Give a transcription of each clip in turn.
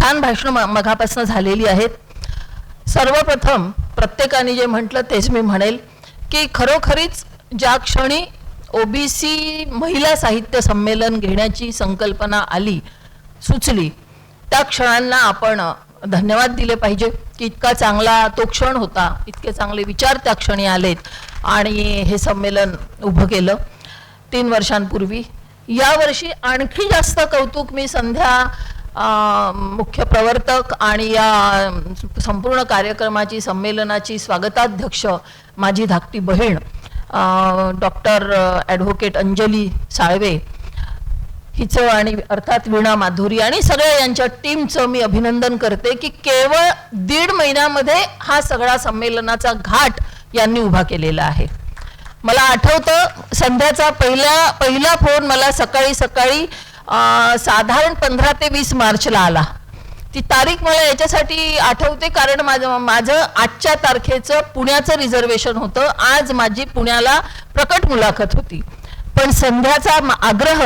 छान भाषण मघापासून झालेली आहेत. सर्वप्रथम प्रत्येकाने जे म्हटलं तेच मी म्हणेल की खरोखरीच ज्या क्षणी ओबीसी महिला साहित्य संमेलन घेण्याची संकल्पना आली सुचली त्या क्षणांना आपण धन्यवाद दिले पाहिजे की इतका चांगला तो क्षण होता, इतके चांगले विचार त्या क्षणी आलेत आणि हे संमेलन उभं केलं 3 वर्षांपूर्वी. यावर्षी आणखी जास्त कौतुक मी संध्या मुख्य प्रवर्तक आणि या संपूर्ण कार्यक्रमाची संमेलनाची स्वागताध्यक्ष माझी धाकटी बहीण डॉक्टर ॲडव्होकेट अंजली साळवे हिचं आणि अर्थात वीणा माधुरी आणि सगळ्या यांच्या टीमचं मी अभिनंदन करते की केवळ 1.5 महिन्यामध्ये हा सगळा संमेलनाचा घाट यांनी उभा केलेला आहे. मला आठवतं संध्याचा पहिला फोन मला सकाळी साधारण 15 ते 20 मार्चला आला. ती तारीख मला याच्यासाठी आठवते कारण माझं आजच्या तारखेचं पुण्याचं रिझर्वेशन होतं. आज माझी पुण्याला प्रकट मुलाखत होती, पण संध्याचा आग्रह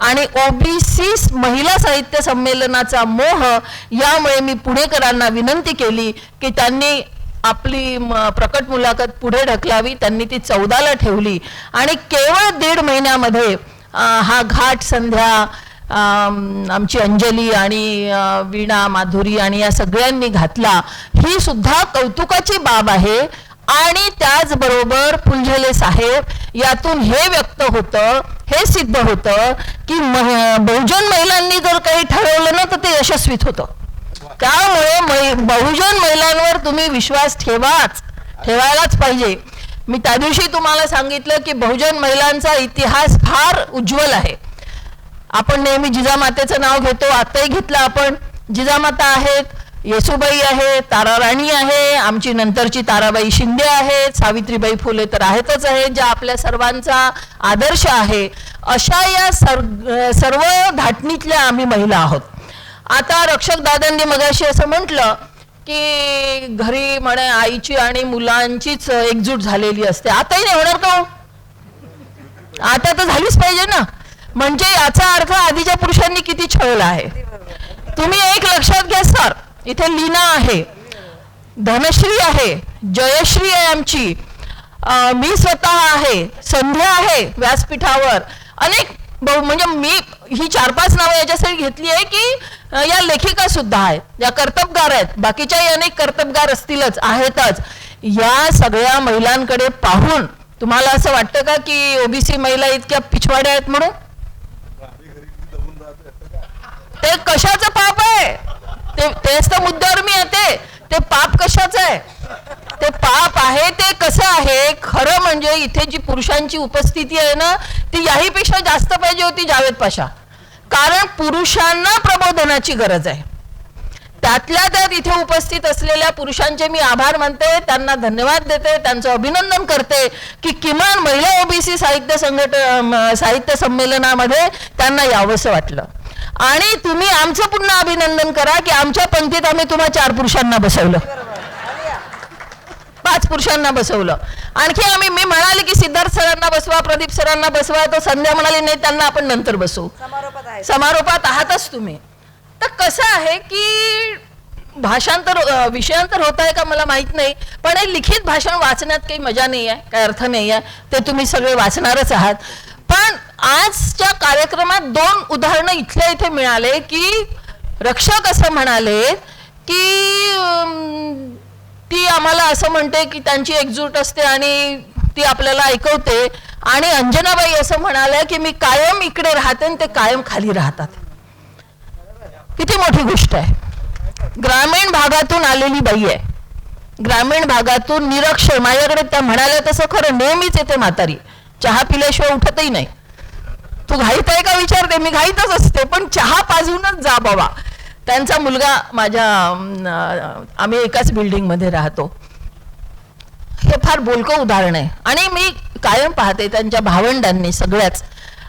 आणि ओबीसी महिला साहित्य संमेलनाचा मोह यामुळे मी पुणेकरांना विनंती केली की त्यांनी आपली प्रकट मुलाखत पुढे ढकलावी. त्यांनी ती 14ला ठेवली आणि केवळ 1.5 महिन्यामध्ये हा घाट संध्या आमची अंजली आणि वीणा माधुरी आणि या सगळ्यांनी घातला. ही सुद्धा कौतुकाची बाब आहे. आणि त्याचबरोबर फुलझेले साहेब यातून हे व्यक्त होतं, हे सिद्ध होतं की बहुजन महिलांनी जर काही ठरवलं ना तर ते यशस्वीत होतं. त्यामुळे बहुजन महिलांवर तुम्ही विश्वास ठेवायलाच पाहिजे. मी त्या दिवशी तुम्हाला सांगितलं की बहुजन महिलांचा इतिहास फार उज्ज्वल आहे. आपण नेहमी जिजामातेचं नाव घेतो, आताही घेतलं आपण. जिजामाता आहेत, येसुबाई आहे, ताराराणी आहे, आमची नंतरची ताराबाई शिंदे आहेत, सावित्रीबाई फुले तर आहेतच आहे, ज्या आपल्या सर्वांचा आदर्श आहे. अशा या सर्व धाटणीतल्या आम्ही महिला आहोत. आता रक्षक दादांनी मगाशी असं म्हटलं की घरी म्हणे आईची आणि मुलांचीच एकजूट झालेली असते. आताही नाही होणार का? आता तर झालीच पाहिजे ना. म्हणजे याचा अर्थ आधीच्या पुरुषांनी किती छळला आहे. तुम्ही एक लक्षात घ्या सर, इथे लीना आहे, धनश्री आहे, जयश्री आहे आमची, मी स्वतः आहे, संध्या आहे व्यासपीठावर, अनेक म्हणजे मी ही 4-5 नावं याच्यासाठी घेतली आहे की या लेखिका सुद्धा आहेत, या कर्तबगार आहेत, बाकीच्याही अनेक कर्तबगार असतीलच, आहेतच. या सगळ्या महिलांकडे पाहून तुम्हाला असं वाटतं का की ओबीसी महिला इतक्या पिछवाड्या आहेत म्हणून? ते कशाचं पाप आहे? तेच तर मुद्द्यावर मी येते. ते पाप कशाचं आहे? ते पाप आहे ते कसं आहे? खरं म्हणजे इथे जी पुरुषांची उपस्थिती आहे ना ती याहीपेक्षा जास्त पाहिजे होती जावेद पाशा. कारण पुरुषांना प्रबोधनाची गरज आहे. त्यातल्या त्यात इथे उपस्थित असलेल्या पुरुषांचे मी आभार मानते, त्यांना धन्यवाद देते, त्यांचं अभिनंदन करते की किमान महिला ओबीसी साहित्य संमेलनामध्ये त्यांना यावंसं वाटलं. आणि तुम्ही आमचं पुन्हा अभिनंदन करा की आमच्या पंक्तीत आम्ही तुम्हा 4 पुरुषांना बसवलं, 5 पुरुषांना बसवलं. आणखी मी म्हणाले की सिद्धार्थ सरांना बसवा, प्रदीप सरांना बसवा, तर संध्या म्हणाली नाही त्यांना आपण नंतर बसवू. समारोपात आहातच तुम्ही. तर कसं आहे की भाषांतर विषयांतर होत आहे का मला माहित नाही, पण हे लिखित भाषण वाचण्यात काही मजा नाही आहे, काही अर्थ नाही आहे. ते तुम्ही सगळे वाचणारच आहात. पण आजच्या कार्यक्रमात 2 उदाहरणं इथल्या इथे मिळाले की रक्षक असं म्हणाले की ती आम्हाला असं म्हणते की त्यांची एकजूट असते आणि ती आपल्याला ऐकवते, आणि अंजनाबाई असं म्हणाल्या की मी कायम इकडे राहते आणि ते कायम खाली राहतात. किती मोठी गोष्ट आहे. ग्रामीण भागातून आलेली बाई आहे, ग्रामीण भागातून निरक्षर. माझ्याकडे त्या म्हणाल्या तसं खरं नेहमीच येते म्हातारी, चहा पिल्याशिवाय उठतही नाही. तू घाईत आहे का विचारते, मी घाईतच असते, पण चहा पाजूनच जा बाबा. त्यांचा मुलगा आम्ही एकाच बिल्डिंगमध्ये राहतो. हे फार बोलकं उदाहरण आहे. आणि मी कायम पाहते त्यांच्या भावंडांनी सगळ्याच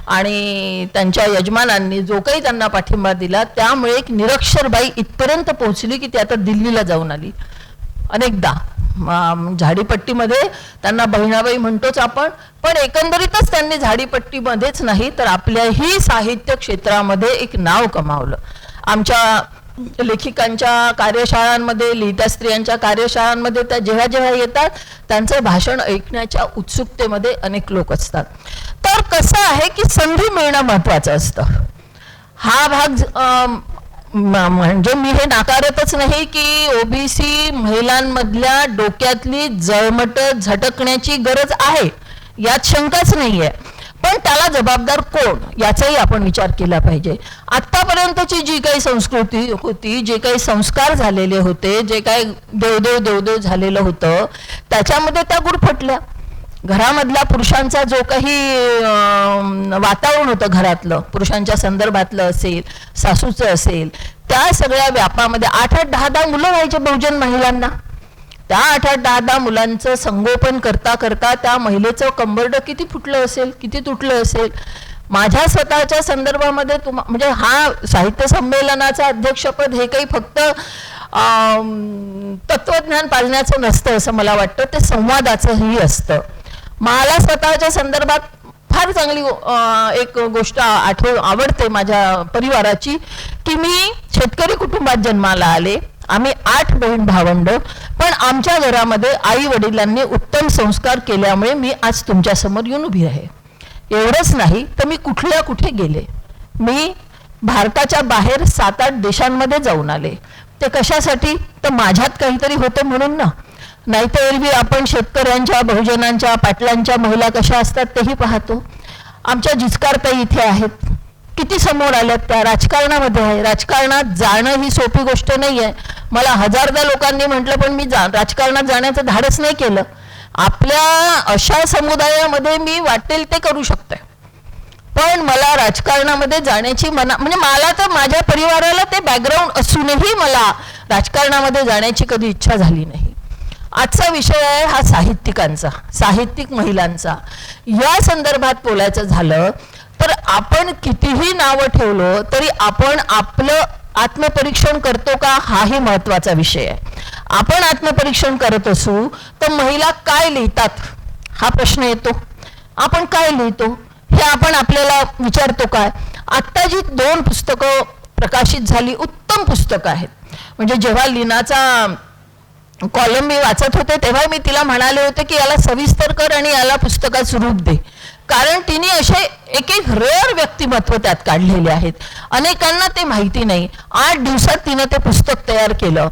आणि त्यांच्या यजमानांनी जो काही त्यांना पाठिंबा दिला त्यामुळे एक निरक्षर बाई इथपर्यंत पोहोचली की ती आता दिल्लीला जाऊन आली. अनेकदा झाडीपट्टीमध्ये त्यांना बहिणाबाई म्हणतोच आपण, पण एकंदरीतच त्यांनी झाडीपट्टीमध्येच नाही तर आपल्याही साहित्य क्षेत्रामध्ये एक नाव कमावलं. आमच्या लेखिकांच्या कार्यशाळांमध्ये, लिहित्या स्त्रियांच्या कार्यशाळांमध्ये त्या जेव्हा जेव्हा येतात त्यांचं भाषण ऐकण्याच्या उत्सुकतेमध्ये अनेक लोक असतात. तर कसं आहे की संधी मिळणं महत्त्वाचं असतं. हा भाग म्हणजे मी हे नाकारतच नाही की ओबीसी महिलांमधल्या डोक्यातली जळमट झटकण्याची गरज आहे, यात शंकाच नाहीये. पण त्याला जबाबदार कोण याचाही आपण विचार केला पाहिजे. आत्तापर्यंतची जी काही संस्कृती होती, जे काही संस्कार झालेले होते, जे काही देवदेव झालेलं होतं, त्याच्यामध्ये त्या गुरफटल्या. घरामधल्या पुरुषांचा जो काही वातावरण होतं घरातलं, पुरुषांच्या संदर्भातलं असेल, सासूचं असेल, त्या सगळ्या व्यापामध्ये 8-8, 10-10 मुलं व्हायचे बहुजन महिलांना. त्या 8-8, 10-10 मुलांचं संगोपन करता करता त्या महिलेचं कंबरडं किती फुटलं असेल, किती तुटलं असेल. माझ्या स्वतःच्या संदर्भामध्ये म्हणजे हा साहित्य संमेलनाचं अध्यक्षपद हे काही फक्त तत्वज्ञान पाळण्याचं नसतं असं मला वाटतं, ते संवादाचंही असतं. मला स्वतःच्या संदर्भात फार चांगली एक गोष्ट आवडते माझ्या परिवाराची, की मी शेतकरी कुटुंबात जन्माला आले. आम्ही 8 बहीण भावंड, पण आमच्या घरामध्ये आई वडिलांनी उत्तम संस्कार केल्यामुळे मी आज तुमच्या समोर येऊन उभी आहे. एवढंच नाही तर मी कुठे गेले. मी भारताच्या बाहेर 7-8 देशांमध्ये जाऊन आले. ते कशासाठी? तर माझ्यात काहीतरी होतं म्हणून ना. नाहीतर एरवी आपण शेतकऱ्यांच्या, बहुजनांच्या, पाटलांच्या महिला कशा असतात तेही पाहतो. आमच्या जिचकारताई इथे आहेत, किती समोर आल्यात, त्या राजकारणामध्ये आहे. राजकारणात जाणं ही सोपी गोष्ट नाही आहे. मला हजारदा लोकांनी म्हटलं, पण मी राजकारणात जाण्याचं धाडस नाही केलं. आपल्या अशा समुदायामध्ये मी वाटेल ते करू शकते, पण मला राजकारणामध्ये जाण्याची म्हणजे मला तर माझ्या परिवाराला ते बॅकग्राऊंड असूनही मला राजकारणामध्ये जाण्याची कधी इच्छा झाली नाही. आजचा विषय आहे हा साहित्यिकांचा, साहित्यिक महिलांचा. या संदर्भात बोलायचं झालं तर आपण कितीही नावं ठेवलं तरी आपण आपलं आत्मपरीक्षण करतो का, हाही महत्त्वाचा विषय आहे. आपण आत्मपरीक्षण करत असू तर महिला काय लिहितात हा प्रश्न येतो. आपण काय लिहितो हे आपण आपल्याला विचारतो काय. आत्ता जी 2 पुस्तकं प्रकाशित झाली, उत्तम पुस्तकं आहेत. म्हणजे जेव्हा लीनाचा कॉलम मी वाचत होते तेव्हा मी तिला म्हणाले होते की याला सविस्तर कर आणि याला पुस्तकात स्वरूप दे, कारण तिने असे एक रेअर व्यक्तिमत्व त्यात काढलेले आहेत. अनेकांना ते माहिती नाही. 8 दिवसात तिनं ते पुस्तक तयार केलं.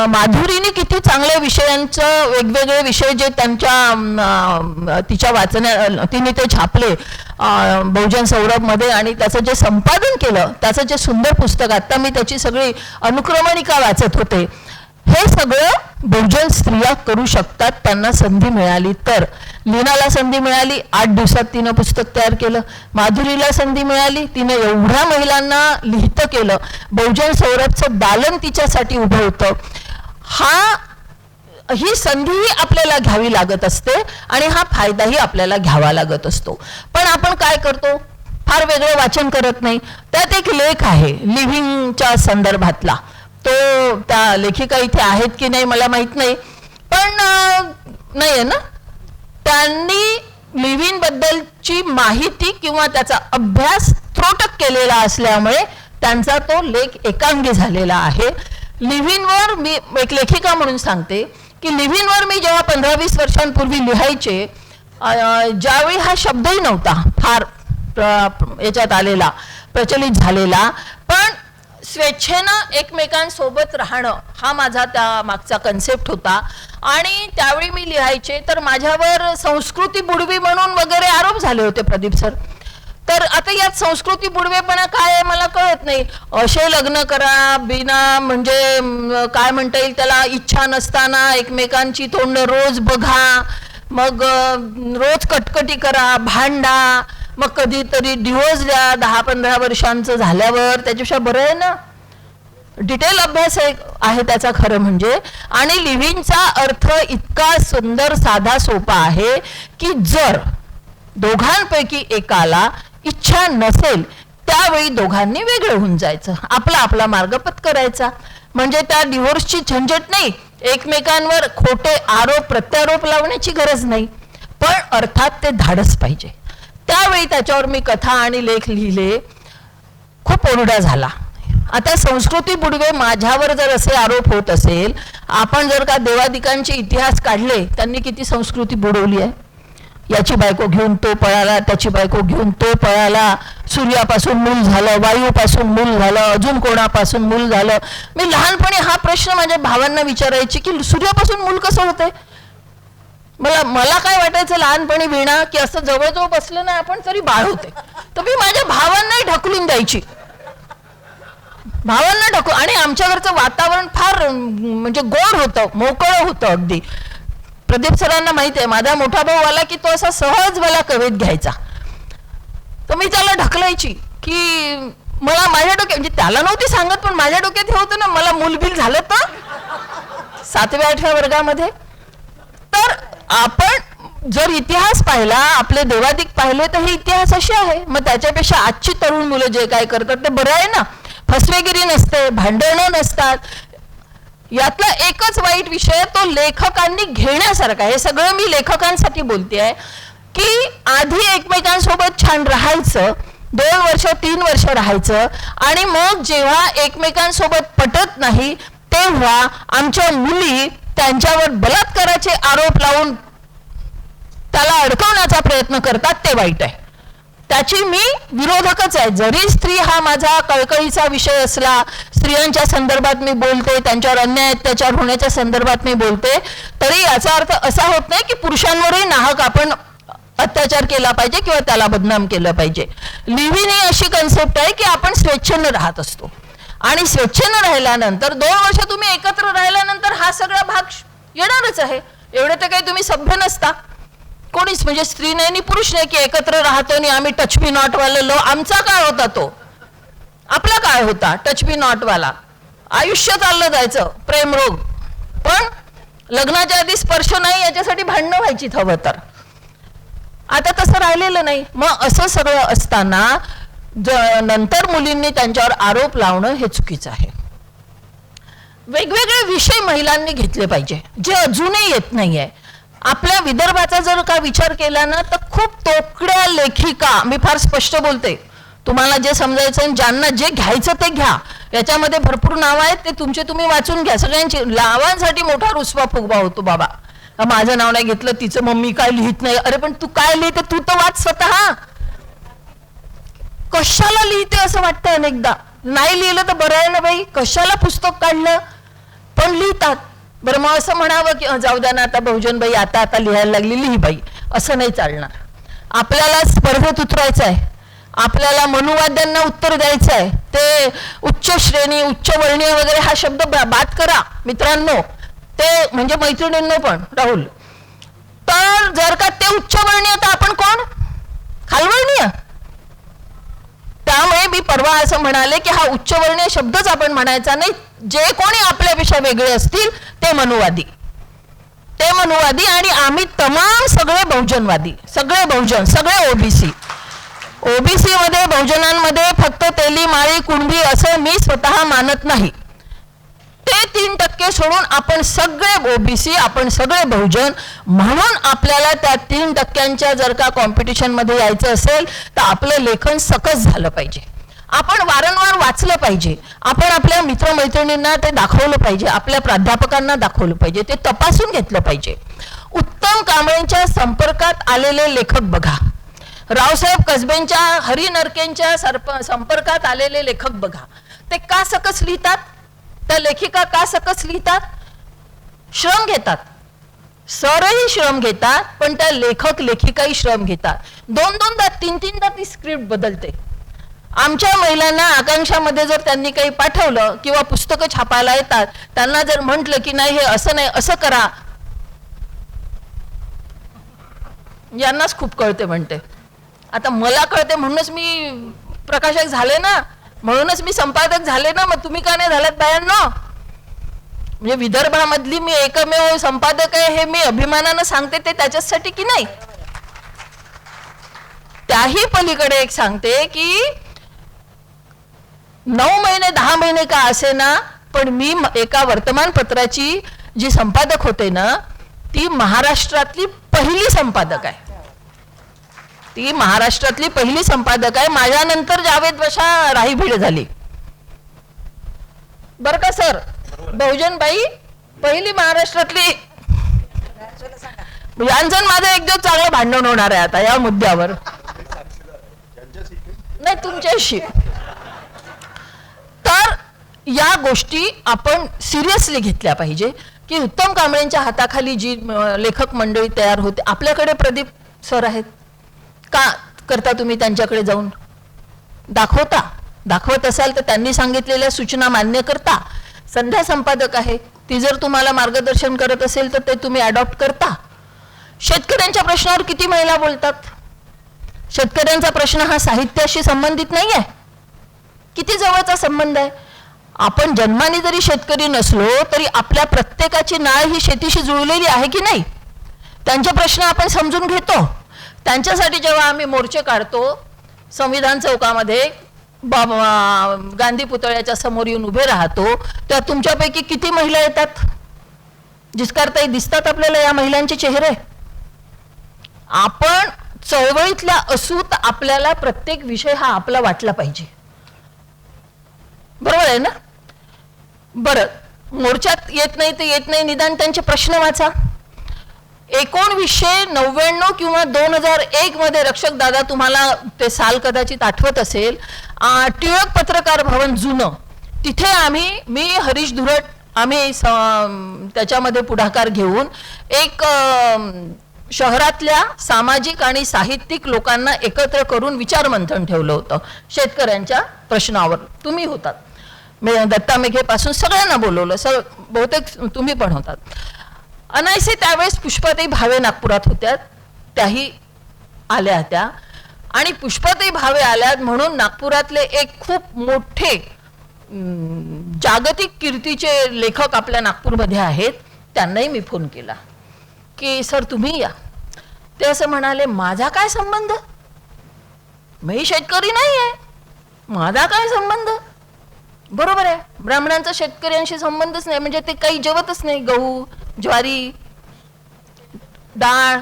माधुरीने किती चांगल्या विषयांचं वेगवेगळे विषय जे तिच्या तिने ते छापले बहुजन सौरभमध्ये आणि त्याचं जे संपादन केलं, त्याचं जे सुंदर पुस्तक, आता मी त्याची सगळी अनुक्रमणिका वाचत होते. हे सगळं बहुजन स्त्रिया करू शकतात, त्यांना संधी मिळाली तर. लीनाला संधी मिळाली, 8 दिवसात तिनं पुस्तक तयार केलं. माधुरीला संधी मिळाली, तिनं एवढ्या महिलांना लिहितं केलं. बहुजन सौरभचं दालन तिच्यासाठी उभं होतं. ही संधीही आपल्याला घ्यावी लागत असते आणि हा फायदाही आपल्याला घ्यावा लागत असतो. पण आपण काय करतो, फार वेगळं वाचन करत नाही. त्यात एक लेख आहे लिव्हिंगच्या संदर्भातला, तो त्या लेखिका इथे आहेत की नाही मला माहित नाही, पण नाही आहे ना, त्यांनी लिव्हिंग बद्दलची माहिती किंवा त्याचा अभ्यास त्रोटक केलेला असल्यामुळे त्यांचा तो लेख एकांगी झालेला आहे. लिव्हिंगवर मी एक लेखिका म्हणून सांगते की लिव्हिंगवर मी जेव्हा 15-20 वर्षांपूर्वी लिहायचे, ज्यावेळी हा शब्दही नव्हता फार याच्यात आलेला, प्रचलित झालेला, पण स्वेच्छेनं एकमेकांसोबत राहणं हा माझा त्या मागचा कन्सेप्ट होता. आणि त्यावेळी मी लिहायचे तर माझ्यावर संस्कृती बुडवी म्हणून वगैरे आरोप झाले होते प्रदीप सर. तर आता यात संस्कृती बुडवेपणा काय आहे मला कळत नाही. असे लग्न करा बिना म्हणजे काय म्हणता येईल त्याला, इच्छा नसताना एकमेकांची तोंड रोज बघा, मग रोज कटकटी करा, भांडा, मग कधीतरी डिवोर्स द्या 10-15 वर्षांचं झाल्यावर. त्याच्यापेक्षा बरं आहे ना, डिटेल अभ्यास आहे त्याचा खरं म्हणजे. आणि लिव्हिंगचा अर्थ इतका सुंदर साधा सोपा आहे की जर दोघांपैकी एकाला इच्छा नसेल त्यावेळी दोघांनी वेगळं होऊन जायचं, आपला आपला मार्ग पत्करायचा. म्हणजे त्या डिव्होर्सची झंझट नाही, एकमेकांवर खोटे आरोप प्रत्यारोप लावण्याची गरज नाही, पण अर्थात ते धाडस पाहिजे. त्यावेळी त्याच्यावर मी कथा आणि लेख लिहिले, खूप ओरडा झाला. आता संस्कृती बुडवे माझ्यावर जर असे आरोप होत असेल, आपण जर का देवादिकांचे इतिहास काढले, त्यांनी किती संस्कृती बुडवली आहे. याची बायको घेऊन तो पळाला, त्याची बायको घेऊन तो पळाला, सूर्यापासून मूल झालं, वायूपासून मूल झालं, अजून कोणापासून मूल झालं. मी लहानपणी हा प्रश्न माझ्या भावांना विचारायची की सूर्यापासून मूल कसं होतंय. मला काय वाटायचं लहानपणी वीणा, की असं जवळजवळ बसलं ना आपण तरी बाळ होते. तर मी माझ्या भावांनाही ढकलून द्यायची, भावांना ढकलून. आणि आमच्या घरचं वातावरण फार म्हणजे गोड होतं, मोकळं होतं अगदी. प्रदीप सरांना माहिती आहे, माझा मोठा भाऊ आला की तो असा सहज मला कवेत घ्यायचा. तर मी त्याला ढकलायची की मला माझ्या डोक्यात, म्हणजे त्याला नव्हती सांगत पण माझ्या डोक्यात हे होतं ना, मला मूलबिल झालं तर 7व्या 8व्या वर्गामध्ये. तर आपण जर इतिहास पाहिला, आपले देवादिक पाहिले, तर हे इतिहास असे आहे. मग त्याच्यापेक्षा आजची तरुण मुलं जे काय करतात ते बरं आहे ना. फसवेगिरी नसते, भांडणं नसतात. यातला एकच वाईट विषय तो लेखकांनी घेण्यासारखा. हे सगळं मी लेखकांसाठी बोलते आहे की आधी एकमेकांसोबत छान राहायचं, 2 वर्ष 3 वर्ष राहायचं, आणि मग जेव्हा एकमेकांसोबत पटत नाही तेव्हा आमच्या मुली त्यांच्यावर बलात्काराचे आरोप लावून त्याला अडकवण्याचा प्रयत्न करतात, ते वाईट आहे. त्याची मी विरोधकच आहे. जरी स्त्री हा माझा कळकळीचा विषय असला, स्त्रियांच्या संदर्भात मी बोलते, त्यांच्यावर अन्याय अत्याचार होण्याच्या संदर्भात मी बोलते, तरी याचा अर्थ असा होत नाही की पुरुषांवरही नाहक आपण अत्याचार केला पाहिजे किंवा त्याला बदनाम केलं पाहिजे. लिव्हिंग ही अशी कन्सेप्ट आहे की आपण स्वेच्छेनं राहत असतो, आणि स्वेच्छेनं राहिल्यानंतर 2 वर्ष तुम्ही एकत्र राहिल्यानंतर हा सगळा भाग येणारच आहे. एवढे तर काही तुम्ही सभ्य नसता कोणीच, म्हणजे स्त्री नाही आणि पुरुष नाही की एकत्र राहतो आणि आम्ही टच मी नॉट वाला. आमचा काय होता तो, आपला काय होता टच मी नॉट वाला. आयुष्य चाललं जायचं प्रेमरोग, पण लग्नाच्या आधी स्पर्श नाही याच्यासाठी भांडणं व्हायची हवं तर. आता तसं राहिलेलं नाही. मग असं सगळं असताना नंतर मुलींनी त्यांच्यावर आरोप लावणं हे चुकीचं आहे. वेगवेगळे विषय महिलांनी घेतले पाहिजे जे अजूनही येत नाहीये. आपल्या विदर्भाचा जर का विचार केला ना, तर खूप तोकड्या लेखिका, मी फार स्पष्ट बोलते, तुम्हाला जे समजायचं, ज्यांना जे घ्यायचं ते घ्या. याच्यामध्ये भरपूर नावं आहेत, ते तुमचे तुम्ही वाचून घ्या. सगळ्यांची नावांसाठी मोठा रुसवा फुगवा होतो. बाबा माझं नाव नाही घेतलं, तिचं मम्मी काय लिहित नाही. अरे पण तू काय लिहिते, तू तर वाच स्वतः. कशाला लिहिते असं वाटतं अनेकदा. नाही लिहिलं तर बरं आहे ना बाई, कशाला पुस्तक काढलं, पण लिहितात. बरं मग असं म्हणावं की जाऊ द्या ना, आता बहुजन बाई आता लिहायला लागली, लिही बाई, असं नाही चालणार. आपल्याला स्पर्धेत उतरायचं आहे, आपल्याला मनुवाद्यांना उत्तर द्यायचं आहे. ते उच्च श्रेणी, उच्च वर्णीय वगैरे हा शब्द बाद करा मित्रांनो, ते म्हणजे मैत्रिणींनो पण. राहुल, तर जर का ते उच्च वर्णीय, तर आपण कोण, खालवर्णीय. त्यामुळे मी परवा असं म्हणाले की हा उच्चवर्णीय शब्दच आपण म्हणायचा नाही. जे कोणी आपल्यापेक्षा वेगळे असतील ते मनुवादी, ते मनुवादी. आणि आम्ही तमाम सगळे बहुजनवादी, सगळे बहुजन, सगळे ओबीसी. ओबीसी मध्ये, बहुजनांमध्ये फक्त तेली माळी कुणबी असं मी स्वतः मानत नाही. ते 3% सोडून आपण सगळे ओबीसी, आपण सगळे बहुजन. म्हणून आपल्याला त्या 3%च्या जर का कॉम्पिटिशन मध्ये यायचं असेल तर आपलं लेखन सकस झालं पाहिजे. आपण वारंवार वाचलं पाहिजे, आपण आपल्या मित्रमैत्रिणींना ते दाखवलं पाहिजे, आपल्या प्राध्यापकांना दाखवलं पाहिजे, ते तपासून घेतलं पाहिजे. उत्तम कांबळेंच्या संपर्कात आलेले लेखक बघा, रावसाहेब कसबेंच्या, हरी नरकेंच्या संपर्कात आलेले लेखक बघा. ते का सकस लिहितात, त्या लेखिका का सकस लिहितात, श्रम घेतात. सरही श्रम घेतात, पण त्या लेखक लेखिकाही श्रम घेतात. 2-2दा 3-3दा ती स्क्रिप्ट बदलते. आमच्या महिलांना आकांक्षामध्ये जर त्यांनी काही पाठवलं किंवा पुस्तकं छापायला येतात, त्यांना जर म्हटलं की नाही हे असं नाही असं करा, यांनाच खूप कळते म्हणते. आता मला कळते म्हणूनच मी प्रकाशक झाले ना, म्हणूनच मी संपादक झाले ना. मग तुम्ही का नाही झालात बायांनो? म्हणजे विदर्भामधली मी एकमेव संपादक आहे हे मी अभिमानानं सांगते, ते त्याच्यासाठी की नाही. त्याही पलीकडे एक सांगते की 9 महिने 10 महिने का असे ना, पण मी एका वर्तमानपत्राची जी संपादक होते ना, ती महाराष्ट्रातली पहिली संपादक आहे. ती महाराष्ट्रातली पहिली संपादक आहे. माझ्यानंतर जावेद बशा राही भिडे झाली. बरं का सर, बहुजन बाई पहिली महाराष्ट्रातली, यांचं माझं एक दिवस चांगलं भांडण होणार आहे आता या मुद्द्यावर, नाही तुमच्याशी. तर या गोष्टी आपण सिरियसली घेतल्या पाहिजे की उत्तम कांबळेंच्या हाताखाली जी लेखक मंडळी तयार होते, आपल्याकडे प्रदीप सर आहेत, का करता तुम्ही त्यांच्याकडे जाऊन दाखवत असाल तर त्यांनी सांगितलेल्या सूचना मान्य करता. संध्या संपादक आहे, ती जर तुम्हाला मार्गदर्शन करत असेल तर ते तुम्ही अडॉप्ट करता. शेतकऱ्यांच्या प्रश्नावर किती महिला बोलतात? शेतकऱ्यांचा प्रश्न हा साहित्याशी संबंधित नाही आहे, किती जवळचा संबंध आहे. आपण जन्माने जरी शेतकरी नसलो तरी आपल्या प्रत्येकाची नाळ ही शेतीशी जुळलेली आहे की नाही. त्यांचे प्रश्न आपण समजून घेतो. त्यांच्यासाठी जेव्हा आम्ही मोर्चे काढतो संविधान चौकामध्ये, गांधी पुतळ्याच्या समोर येऊन उभे राहतो, तेव्हा तुमच्यापैकी किती महिला येतात? जिस्कारताई दिसतात आपल्याला या महिलांचे चेहरे. आपण चळवळीतल्या असू तर आपल्याला प्रत्येक विषय हा आपला वाटला पाहिजे, बरोबर आहे ना. बरं, मोर्चात येत नाही तर येत नाही, निदान त्यांचे प्रश्न वाचा. 1999 किंवा 2001 मध्ये रक्षक दादा, तुम्हाला ते साल कदाचित आठवत असेल, टिळक पत्रकार भवन जुनं, तिथे मी हरीश धुरट आम्ही त्याच्यामध्ये पुढाकार घेऊन एक शहरातल्या सामाजिक आणि साहित्यिक लोकांना एकत्र करून विचारमंथन ठेवलं होतं शेतकऱ्यांच्या प्रश्नावर. तुम्ही होतात, दत्ता मेघेपासून सगळ्यांना बोलवलं, बहुतेक तुम्ही पण होतात. अनायसे त्यावेळेस पुष्पाताई भावे नागपुरात होत्या, त्याही आल्या होत्या. आणि पुष्पाताई भावे आल्यात म्हणून नागपुरातले एक खूप मोठे जागतिक कीर्तीचे लेखक आपल्या नागपूरमध्ये आहेत, त्यांनाही मी फोन केला की सर तुम्ही या. ते असं म्हणाले, माझा काय संबंध, मी शेतकरी नाही आहे, माझा काय संबंध. बरोबर आहे, ब्राह्मणांचा शेतकऱ्यांशी संबंधच नाही, म्हणजे ते काही जेवतच नाही, गहू ज्वारी डाळ.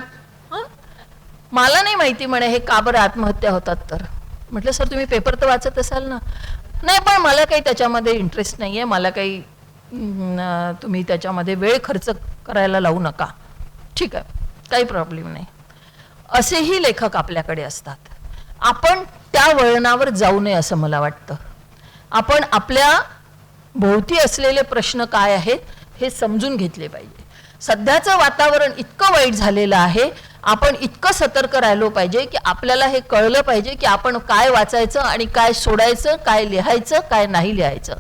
मला नाही माहिती म्हणे हे का बरं आत्महत्या होतात तर. म्हटलं सर तुम्ही पेपर तर वाचत असाल ना. नाही पण मला काही त्याच्यामध्ये इंटरेस्ट नाही आहे, मला काही तुम्ही त्याच्यामध्ये वेळ खर्च करायला लावू नका. ठीक आहे, काही प्रॉब्लेम नाही. असेही लेखक आपल्याकडे असतात. आपण त्या वळणावर जाऊ नये असं मला वाटतं. आपण आपल्या भोवती असलेले प्रश्न काय आहेत हे समजून घेतले पाहिजे. सध्याचं वातावरण इतकं वाईट झालेलं आहे, आपण इतकं सतर्क राहिलो पाहिजे की आपल्याला हे कळलं पाहिजे की आपण काय वाचायचं आणि काय सोडायचं, काय लिहायचं, काय नाही लिहायचं.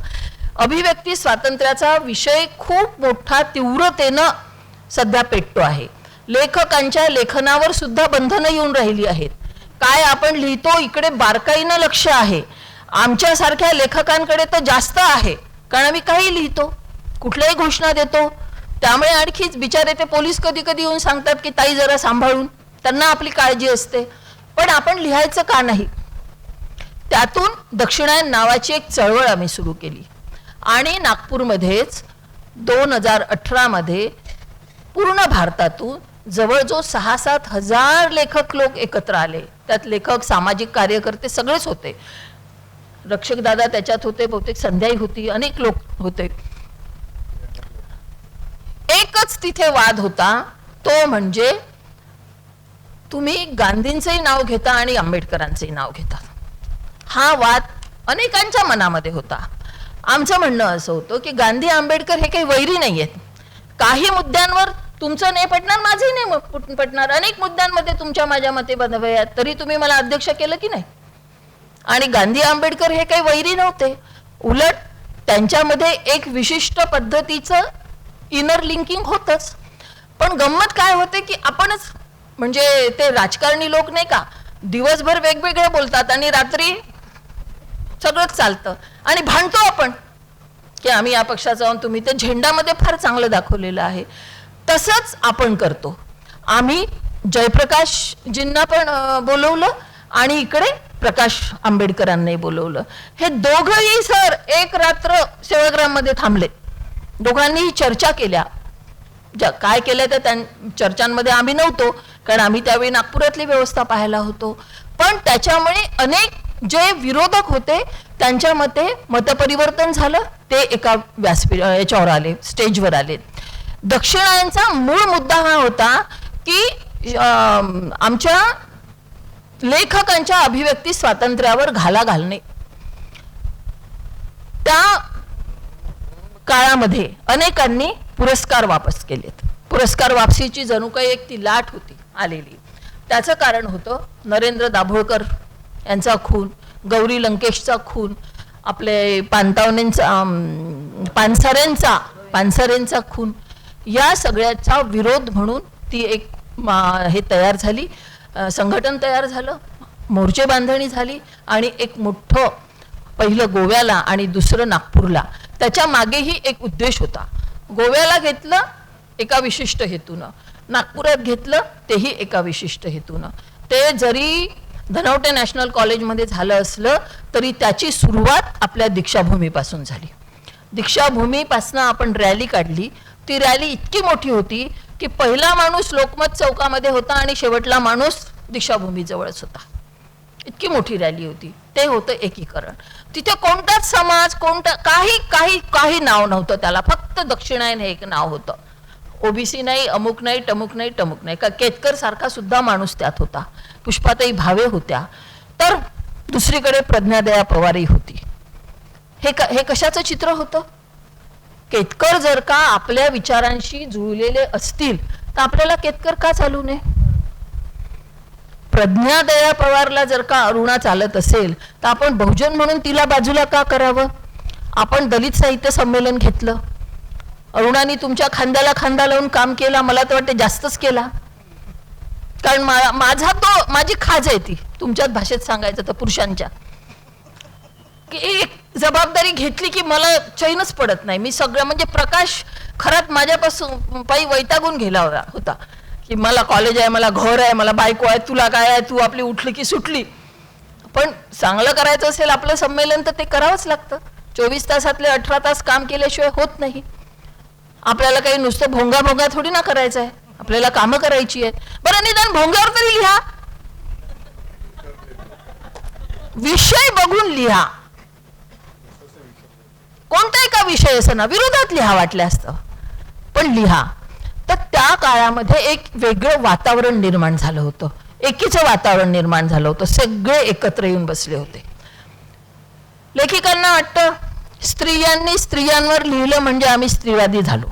अभिव्यक्ती स्वातंत्र्याचा विषय खूप मोठा तीव्रतेनं सध्या पेटतो आहे. लेखकांच्या लेखनावर सुद्धा बंधनं येऊन राहिली आहेत. काय आपण लिहितो इकडे बारकाईनं लक्ष आहे. आमच्यासारख्या लेखकांकडे तर जास्त आहे, कारण आम्ही काही लिहितो, कुठल्याही घोषणा देतो. त्यामुळे आणखीच बिचारे ते पोलीस कधी कधी येऊन सांगतात की ताई जरा सांभाळून, त्यांना आपली काळजी असते. पण आपण लिहायचं का नाही. त्यातून दक्षिणायन नावाची एक चळवळ आम्ही सुरू केली आणि नागपूरमध्येच 2018 मध्ये पूर्ण भारतातून जवळजवळ 6-7 हजार लेखक लोक एकत्र आले. त्यात लेखक, सामाजिक कार्यकर्ते सगळेच होते. रक्षक दादा त्याच्यात होते, बहुतेक संध्याही होती, अनेक लोक होते. एकच तिथे वाद होता, तो म्हणजे तुम्ही गांधींचंही नाव घेता आणि आंबेडकरांचंही नाव घेता. हा वाद अनेकांच्या मनामध्ये होता. आमचं म्हणणं असं होतं की गांधी आंबेडकर हे काही वैरी नाही आहेत. काही मुद्द्यांवर तुमचं नाही पटणार, माझंही नाही पटणार. अनेक मुद्द्यांमध्ये तुमच्या माझ्या मते बदल आहेत, तरी तुम्ही मला अध्यक्ष केलं की नाही. आणि गांधी आंबेडकर हे काही वैरी नव्हते, उलट त्यांच्यामध्ये एक विशिष्ट पद्धतीचं इनर लिंकिंग होतच. पण गंमत काय होते की आपणच, म्हणजे ते राजकारणी लोक नाही का, दिवसभर वेगवेगळे बोलतात आणि रात्री सगळंच चालतं आणि भांडतो आपण की आम्ही या पक्षाचा आहोत, तुम्ही ते झेंडामध्ये फार चांगलं दाखवलेलं आहे. तसंच आपण करतो. आम्ही जयप्रकाशजींना पण बोलवलं आणि इकडे प्रकाश आंबेडकरांनाही बोलवलं. हे दोघंही सर एक रात्र सेवाग्राममध्ये थांबले. दोघांनीही चर्चा केल्या. काय केलं तर त्या चर्चांमध्ये आम्ही नव्हतो, कारण आम्ही त्यावेळी नागपुरातली व्यवस्था पाहायला होतो. पण त्याच्यामुळे अनेक जे विरोधक होते त्यांच्या मते मतपरिवर्तन झालं, ते एका याच्यावर आले, स्टेजवर आले. दक्षिणायनचा मूळ मुद्दा हा होता की आमच्या लेखकांच्या अभिव्यक्ती स्वातंत्र्यावर घाला घालणे. त्या काळामध्ये अनेकांनी पुरस्कार वापस केलेत. पुरस्कार वापसीची जणू काही एक ती लाट होती आलेली. त्याचं कारण होतं नरेंद्र दाभोळकर यांचा खून, गौरी लंकेशचा खून, आपले पानसरेंचा खून. या सगळ्याचा विरोध म्हणून ती एक हे तयार झाली, संघटन तयार झालं, मोर्चे बांधणी झाली आणि एक मोठं पहिलं गोव्याला आणि दुसरं नागपूरला. त्याच्या मागेही एक उद्देश होता. गोव्याला घेतलं एका विशिष्ट हेतूनं, नागपुरात घेतलं तेही एका विशिष्ट हेतूनं. ते जरी धनवटे नॅशनल कॉलेजमध्ये झालं असलं तरी त्याची सुरुवात आपल्या दीक्षाभूमीपासून झाली. दीक्षाभूमीपासून आपण रॅली काढली. ती रॅली इतकी मोठी होती की पहिला माणूस लोकमत चौकामध्ये होता आणि शेवटला माणूस दीक्षाभूमीजवळच होता. इतकी मोठी रॅली होती. ते होतं एकीकरण. तिथे कोणताच समाज, कोणता काही काही काही नाव नव्हतं त्याला, फक्त दक्षिणायन हे एक नाव होतं. ओबीसी नाही, अमुक नाही, टमुक नाही, टमुक नाही. का केतकर सारखा सुद्धा माणूस त्यात होता, पुष्पाताई भावे होत्या, तर दुसरीकडे प्रज्ञादया पवारही होती. हे कशाचं चित्र होतं? केतकर जर का आपल्या विचारांशी जुळलेले असतील तर आपल्याला केतकर का चालू नये? प्रज्ञादया पवारला जर का अरुणा चालत असेल तर आपण बहुजन म्हणून तिला बाजूला का करावं? आपण दलित साहित्य संमेलन घेतलं, अरुणाने तुमच्या खांद्याला खांदा लावून काम केला, मला तर वाटते जास्तच केला. कारण माझी खाज आहे ती, तुमच्याच भाषेत सांगायचं तर पुरुषांच्या, की एक जबाबदारी घेतली की मला चैनच पडत नाही. मी सगळं म्हणजे प्रकाश खरात माझ्यापासून पायी वैतागून गेला होता की मला कॉलेज आहे, मला घर आहे, मला बायको आहे, तुला काय आहे, तू आपली उठली की सुटली. पण चांगलं करायचं असेल आपलं संमेलन तर ते करावंच लागतं. 24 तासातले 18 तास काम केल्याशिवाय होत नाही. आपल्याला काही नुसतं भोंगा थोडी ना करायचं आहे, आपल्याला कामं करायची आहेत. बरं निदान भोंग्यावर तरी लिहा, विषय बघून लिहा. कोणताही का विषय असं ना, विरोधात लिहा वाटलं असतं, पण लिहा. तर त्या काळामध्ये एक वेगळं वातावरण निर्माण झालं होतं, एकीचं वातावरण निर्माण झालं होतं. सगळे एकत्र येऊन बसले होते. लेखिकांना वाटतं स्त्रियांनी स्त्रियांवर लिहिलं म्हणजे आम्ही स्त्रीवादी झालो.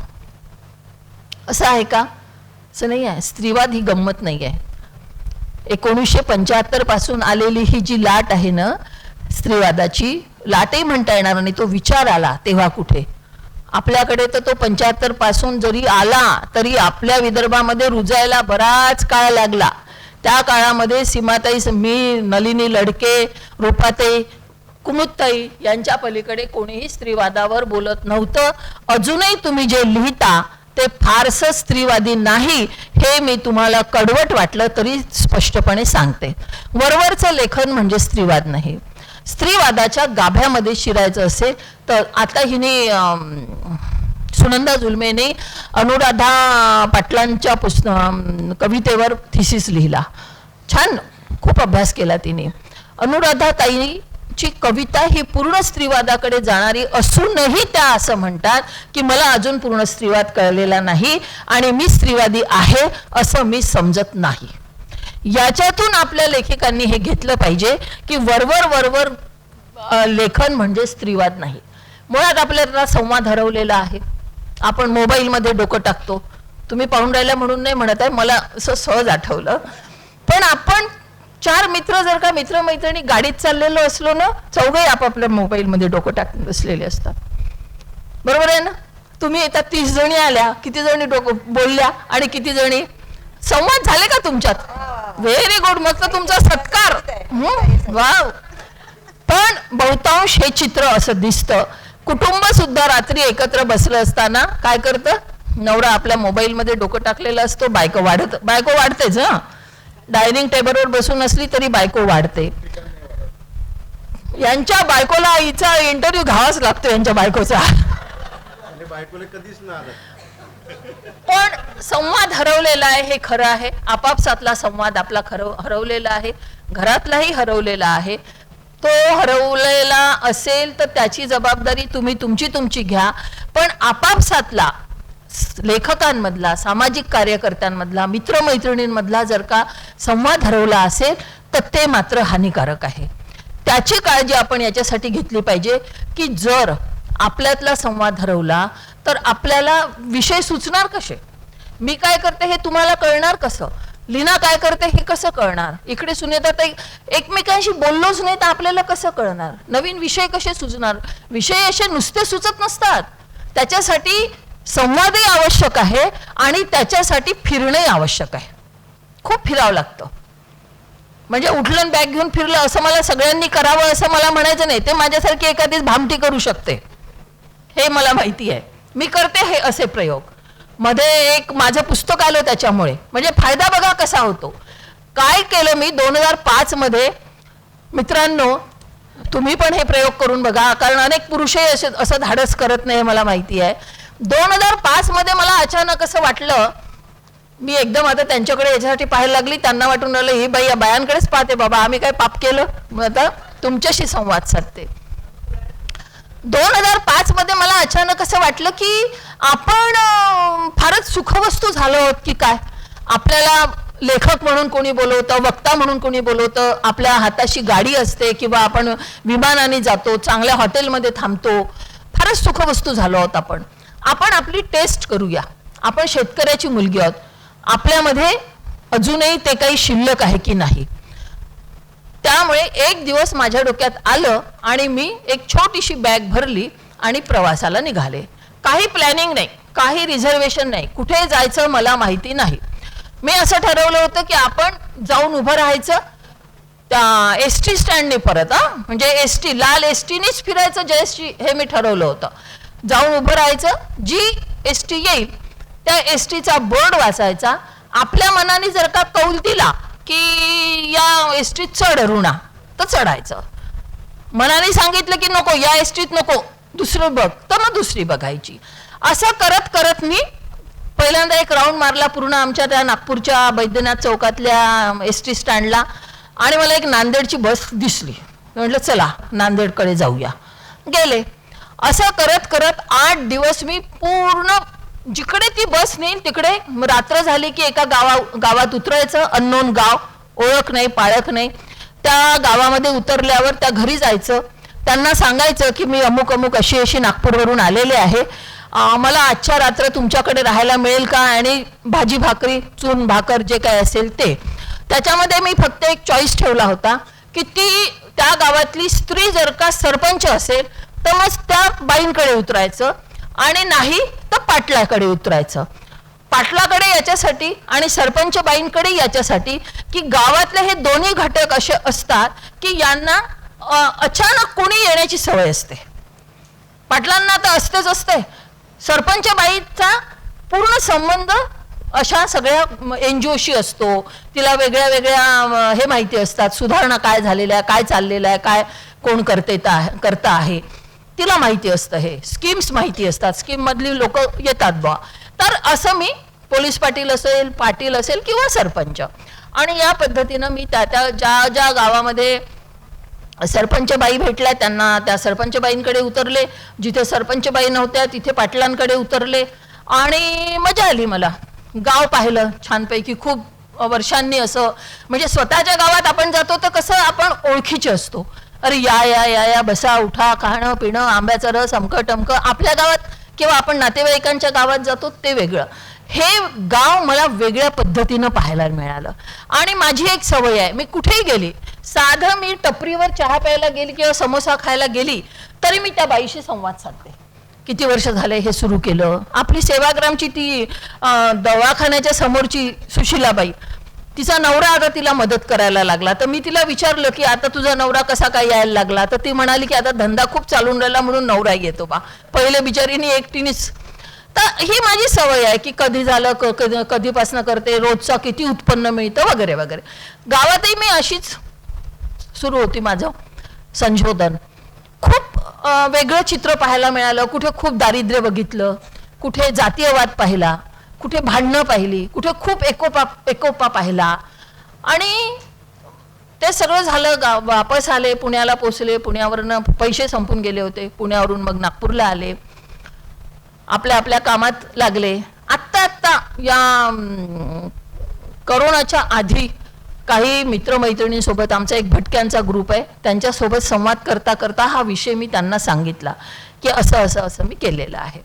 असं आहे का? असं नाही आहे. स्त्रीवाद ही गंमत नाही आहे. 1975 पासून आलेली ही जी लाट आहे ना, स्त्रीवादाची लाटही म्हणता येणार नाही, तो विचार आला तेव्हा कुठे. आपल्याकडे तर तो 75 पासून जरी आला तरी आपल्या विदर्भामध्ये रुजायला बराच काळ लागला. त्या काळामध्ये सीमाताई, मी, नलिनी लडके, रूपाताई, कुमुदताई यांच्या पलीकडे कोणीही स्त्रीवादावर बोलत नव्हतं. अजूनही तुम्ही जे लिहिता ते फारसं स्त्रीवादी नाही, हे मी तुम्हाला कडवट वाटलं तरी स्पष्टपणे सांगते. वरवरचं लेखन म्हणजे स्त्रीवाद नाही. स्त्रीवादाच्या गाभ्यामध्ये शिरायचं असेल तर आता हिने सुनंदा जुलमेने अनुराधा पाटलांच्या कवितेवर थिसिस लिहिला. छान, खूप अभ्यास केला तिने. अनुराधा ताईची कविता ही पूर्ण स्त्रीवादाकडे जाणारी असूनही त्या असं म्हणतात की मला अजून पूर्ण स्त्रीवाद कळलेला नाही आणि मी स्त्रीवादी आहे असं मी समजत नाही. याच्यातून आपल्या लेखकांनी हे घेतलं पाहिजे की वरवर लेखन म्हणजे स्त्रीवाद नाही. मुळात आपल्याला संवाद हरवलेला आहे. आपण मोबाईलमध्ये डोकं टाकतो. तुम्ही पाहून राहिला म्हणून नाही म्हणत आहे, मला असं सहज आठवलं. पण आपण 4 मित्र जर का मित्रमैत्रिणी गाडीत चाललेलो असलो ना, चौघही आपापल्या मोबाईलमध्ये डोकं टाकून बसलेले असतात. बरोबर आहे ना? तुम्ही आता 30 जणी आल्या, किती जणी डोकं बोलल्या आणि किती जणी संवाद झाले का तुमच्यात? व्हेरी गुड, मग तर तुमचा सत्कार. वाव. पण बहुतांश हे चित्र असं दिसतं. कुटुंब सुद्धा रात्री एकत्र बसलं असताना काय करतं? नवरा आपल्या मोबाईलमध्ये डोकं टाकलेलं असतो, बायको वाढतेच. डायनिंग टेबलवर बसून असली तरी बायको वाढते. यांच्या बायकोला हिचा इंटरव्ह्यू घ्यावाच लागतो, यांच्या बायकोचा. पण संवाद हरवलेला आहे हे खरं आहे. आपापसातला संवाद आपला हरवलेला आहे, घरातलाही हरवलेला आहे. तो हरवलेला असेल तर त्याची जबाबदारी तुम्ही तुमची घ्या, पण आपापसातला लेखकांमधला, सामाजिक कार्यकर्त्यांमधला, मित्रमैत्रिणींमधला जर का संवाद हरवला असेल तर ते मात्र हानिकारक आहे. त्याची काळजी आपण याच्यासाठी घेतली पाहिजे की जर आपल्यातला संवाद हरवला तर आपल्याला विषय सुचणार कसे, मी काय करते हे तुम्हाला कळणार कसं, लीना काय करते हे कसं कळणार, इकडे सुनेताताई एकमेकांशी बोललोच नाही तर आपल्याला कसं कळणार, नवीन विषय कसे सुचणार. विषय असे नुसते सुचत नसतात, त्याच्यासाठी संवादही आवश्यक आहे आणि त्याच्यासाठी फिरणंही आवश्यक आहे. खूप फिरावं लागतं. म्हणजे उठलं बॅग घेऊन फिरलं असं मला सगळ्यांनी करावं असं मला म्हणायचं नाही. ते माझ्यासारखी एखादीच भामटी करू शकते हे मला माहिती आहे. मी करते हे असे प्रयोग. मध्ये एक माझं पुस्तक आलं त्याच्यामुळे, म्हणजे फायदा बघा कसा होतो. काय केलं मी 2005 मध्ये, मित्रांनो तुम्ही पण हे प्रयोग करून बघा, कारण अनेक पुरुषही असं धाडस करत नाही मला माहिती आहे. 2005 मध्ये मला अचानक असं वाटलं, मी एकदम आता त्यांच्याकडे याच्यासाठी पाहायला लागली, त्यांना वाटून राहिलं ही बाई या बायांकडेच पाहते बाबा, आम्ही काय पाप केलं. मग आता तुमच्याशी संवाद साधते. 2005 मध्ये मला अचानक असं वाटलं की आपण फारच सुखवस्तू झालो आहोत की काय. आपल्याला लेखक म्हणून कोणी बोलवतं, वक्ता म्हणून कोणी बोलवतं, आपल्या हाताशी गाडी असते किंवा आपण विमानाने जातो, चांगल्या हॉटेलमध्ये थांबतो, फारच सुखवस्तू झालो आहोत आपण. आपण आपली टेस्ट करूया. आपण शेतकऱ्याची मुलगी आहोत, आपल्यामध्ये अजूनही ते काही शिल्लक आहे की नाही. त्यामुळे एक दिवस माझ्या डोक्यात आलं आणि मी एक छोटीशी बॅग भरली आणि प्रवासाला निघाले. काही प्लॅनिंग नाही, काही रिझर्वेशन नाही, कुठे जायचं मला माहिती नाही. मी असं ठरवलं होतं की आपण जाऊन उभं राहायचं त्या एसटी स्टँडने परत, म्हणजे एसटी लाल एसटीनेच फिरायचं जयश्री, हे मी ठरवलं होतं. जाऊन उभं राहायचं, जी एसटी येईल त्या एसटीचा बोर्ड वाचायचा. आपल्या मनाने जर का कौल दिला की या एसटीत चढ ऋणा तर चढायचं. मनाने सांगितलं की नको या एसटीत नको दुसरं बघ तर मग दुसरी बघायची. असं करत करत मी पहिल्यांदा एक राऊंड मारला पूर्ण आमच्या त्या नागपूरच्या बैद्यनाथ चौकातल्या एसटी स्टँडला आणि मला एक नांदेडची बस दिसली. म्हटलं चला नांदेडकडे जाऊया. गेले. असं करत करत 8 दिवस मी पूर्ण जिकडे ती बस नेईल तिकडे, रात्र झाली की एका गावात उतरायचं, अननोन गाव, ओळख नाही पाळख नाही. त्या गावामध्ये उतरल्यावर त्या घरी जायचं, त्यांना सांगायचं की मी अमुक अमुक अशी अशी नागपूरवरून आलेले आहे, मला आजच्या रात्र तुमच्याकडे राहायला मिळेल का, आणि भाजी भाकरी चून भाकर जे काय असेल ते. त्याच्यामध्ये मी फक्त एक चॉईस ठेवला होता की ती त्या गावातली स्त्री जर का सरपंच असेल तर मग त्या बाईंकडे उतरायचं आणि नाही तर पाटलाकडे उतरायचं. पाटलाकडे याच्यासाठी आणि सरपंच बाईंकडे याच्यासाठी की गावातले हे दोन्ही घटक असे असतात की यांना अचानक कोणी येण्याची सवय असते. पाटलांना तर असतेच असते. सरपंच बाईचा पूर्ण संबंध अशा सगळ्या एनजीओशी असतो. तिला वेगळ्या वेगळ्या हे माहिती असतात, सुधारणा काय झालेल्या आहे, काय चाललेलं आहे, काय कोण करता आहे तिला माहिती असतं, हे स्कीम्स माहिती असतात, स्कीम मधली लोक येतात बा. तर असं मी पोलीस पाटील असेल किंवा सरपंच, आणि या पद्धतीनं मी ज्या गावामध्ये सरपंच बाई भेटल्या त्यांना त्या सरपंच बाईंकडे उतरले, जिथे सरपंच बाई नव्हत्या तिथे पाटलांकडे उतरले आणि मजा आली. मला गाव पाहिलं छानपैकी. खूप वर्षांनी असं, म्हणजे स्वतःच्या गावात आपण जातो तर कसं आपण ओळखीचे असतो, अरे या या या या बसा उठा, खाणं पिणं, आंब्याचा रस, अमकं टमकं. आपल्या गावात किंवा आपण नातेवाईकांच्या गावात जातो ते वेगळं. हे गाव मला वेगळ्या पद्धतीनं पाहायला मिळालं. आणि माझी एक सवय आहे, मी कुठेही गेली, साधं मी टपरीवर चहा प्यायला गेली किंवा समोसा खायला गेली तरी मी त्या बाईशी संवाद साधते. किती वर्ष झाले हे सुरू केलं. आपली सेवाग्रामची ती दवाखान्याच्या समोरची सुशीलाबाई, तिचा नवरा आता तिला मदत करायला लागला, तर मी तिला विचारलं की आता तुझा नवरा कसा काय यायला लागला, तर ती म्हणाली की आता धंदा खूप चालून राहिला म्हणून नवरा येतो बा, पहिले बिचारीने एकटीनेच. तर ही माझी सवय आहे की कधी झालं कधीपासनं करते, रोजचा किती उत्पन्न मिळतं वगैरे वगैरे. गावातही मी अशीच सुरू होती माझं संशोधन. खूप वेगळं चित्र पाहायला मिळालं. कुठे खूप दारिद्र्य बघितलं, कुठे जातीयवाद पाहिला, कुठे भांडणं पाहिली, कुठे खूप एकोपा पाहिला. आणि ते सगळं झालं, वापस आले, पुण्याला पोचले, पुण्यावरनं पैसे संपून गेले होते, पुण्यावरून मग नागपूरला आले, आपल्या आपल्या कामात लागले. आत्ता या करोनाच्या आधी काही मित्रमैत्रिणींसोबत, आमचा एक भटक्यांचा ग्रुप आहे, त्यांच्यासोबत संवाद करता करता हा विषय मी त्यांना सांगितला की असं मी केलेलं आहे.